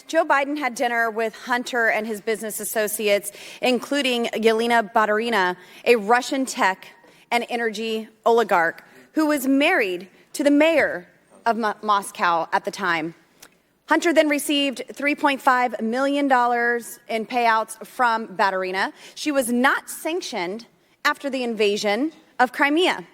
Joe Biden had dinner with Hunter and his business associates, including Yelena Baturina, a Russian tech and energy oligarch who was married to the mayor of Moscow at the time. Hunter then received $3.5 million in payouts from Baturina. She was not sanctioned after the invasion of Crimea.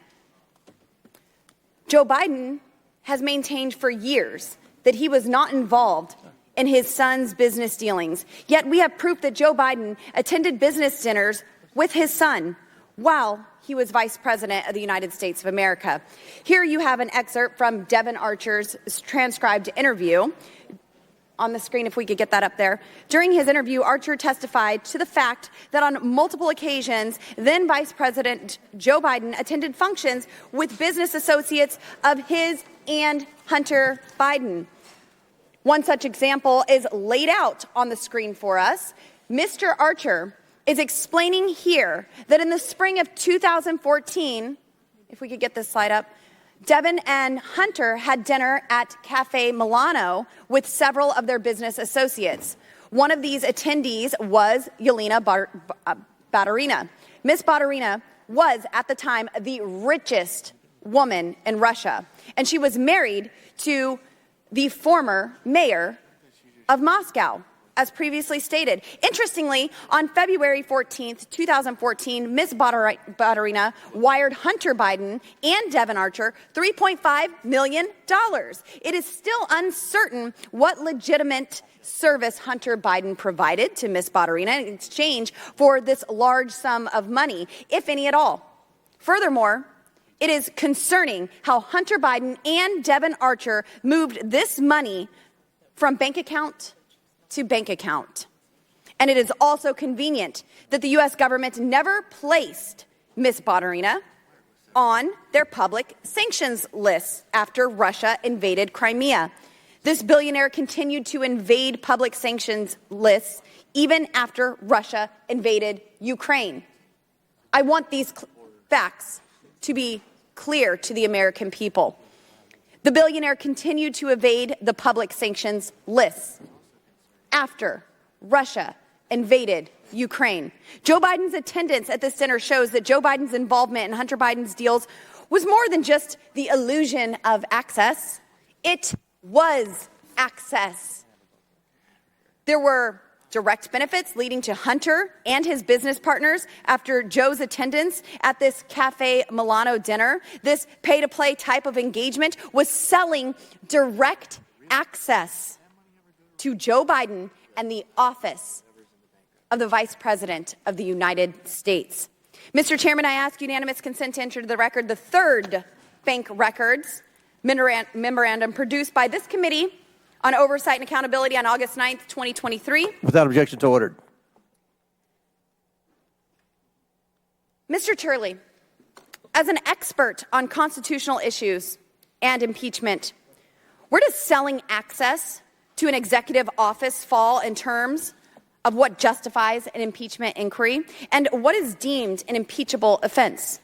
Joe Biden has maintained for years that he was not involved in his son's business dealings. Yet we have proof that Joe Biden attended business dinners with his son while he was Vice President of the United States of America. Here you have an excerpt from Devon Archer's transcribed interview. On the screen, if we could get that up there. During his interview, Archer testified to the fact that on multiple occasions, then Vice President Joe Biden attended functions with business associates of his and Hunter Biden. One such example is laid out on the screen for us. Mr. Archer is explaining here that in the spring of 2014, if we could get this slide up, Devon and Hunter had dinner at Cafe Milano with several of their business associates. One of these attendees was Yelena Baturina. Ms. Baturina was, at the time, the richest woman in Russia, and she was married to the former mayor of Moscow, as previously stated. Interestingly, on February 14th, 2014, Ms. Baturina wired Hunter Biden and Devon Archer $3.5 million. It is still uncertain what legitimate service Hunter Biden provided to Ms. Baturina in exchange for this large sum of money, if any at all. Furthermore, it is concerning how Hunter Biden and Devon Archer moved this money from bank account to bank account. And it is also convenient that the U.S. government never placed Ms. Baturina on their public sanctions list after Russia invaded Crimea. This billionaire continued to invade public sanctions lists even after Russia invaded Ukraine. I want these facts to be clear to the American people. The billionaire continued to evade the public sanctions lists after Russia invaded Ukraine. Joe Biden's attendance at this dinner shows that Joe Biden's involvement in Hunter Biden's deals was more than just the illusion of access. It was access. There were direct benefits leading to Hunter and his business partners after Joe's attendance at this Cafe Milano dinner. This pay-to-play type of engagement was selling direct access to Joe Biden and the office of the Vice President of the United States. Mr. Chairman, I ask unanimous consent to enter into the record the third bank records memorandum produced by this committee on Oversight and Accountability on August 9th, 2023. Without objection, to ordered. Mr. Turley, as an expert on constitutional issues and impeachment, where does selling access to an executive office fall in terms of what justifies an impeachment inquiry, and what is deemed an impeachable offense?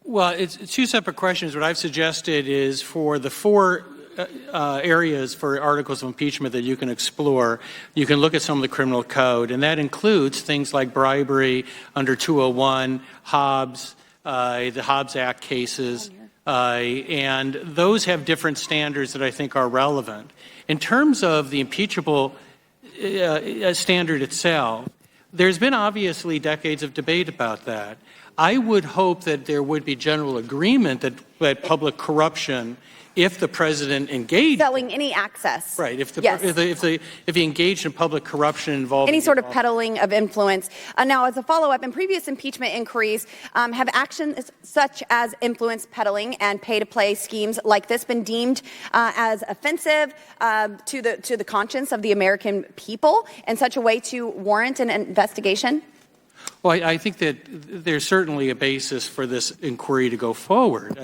Well, it's two separate questions. What I've suggested is for the four areas for articles of impeachment that you can explore, you can look at some of the criminal code, and that includes things like bribery under 201, Hobbs, the Hobbs Act cases, and those have different standards that I think are relevant. In terms of the impeachable standard itself, there's been obviously decades of debate about that. I would hope that there would be general agreement that public corruption, if the president engaged selling any access, right? If yes. if he engaged in public corruption involving any sort of peddling of influence. Now, as a follow-up, in previous impeachment inquiries, have actions such as influence peddling and pay-to-play schemes like this been deemed as offensive to the conscience of the American people in such a way to warrant an investigation? Well, I think that there's certainly a basis for this inquiry to go forward.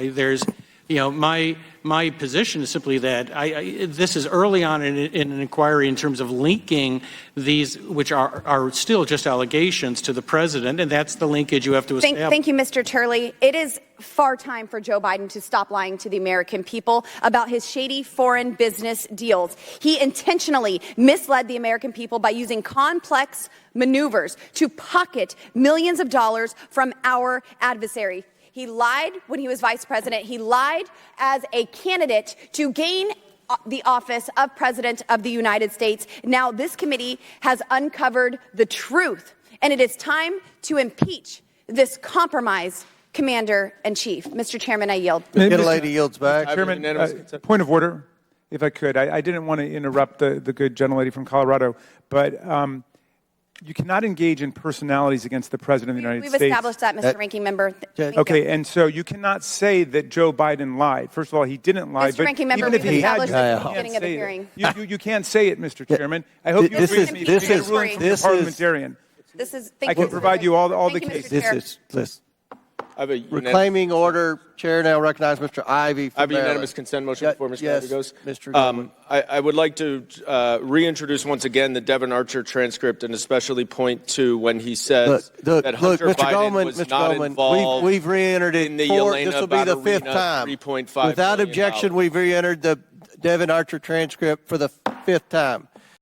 My position is simply that this is early on in an inquiry in terms of linking these, which are still just allegations, to the president, and that's the linkage you have to establish. Thank you, Mr. Turley. It is far time for Joe Biden to stop lying to the American people about his shady foreign business deals. He intentionally misled the American people by using complex maneuvers to pocket millions of dollars from our adversary. He lied when he was vice president. He lied as a candidate to gain the office of President of the United States. Now this committee has uncovered the truth, and it is time to impeach this compromised commander-in-chief. Mr. Chairman, I yield. Get a lady yields back. Chairman, point of order, if I could. I didn't want to interrupt the good gentlelady from Colorado, but you cannot engage in personalities against the President of the United States. We've established that, Mr. Ranking Member. Okay, and so you cannot say that Joe Biden lied. First of all, he didn't lie. Mr. Ranking Member, we've established at the beginning of the hearing. You can't say it, Mr. Chairman. I hope you agree with me. This is parliamentarian. I can provide you all the cases. This. Reclaiming order. Chair now recognizes Mr. Ivey. I have a unanimous consent motion before Mr. Ivey goes. Mr. Goldman. I would like to reintroduce once again the Devin Archer transcript and especially point to when he says that Hunter Biden was not involved. We've re-entered it. In the Yelena this will be the fifth time. $3.5 Without objection, we've re-entered the Devin Archer transcript for the fifth time.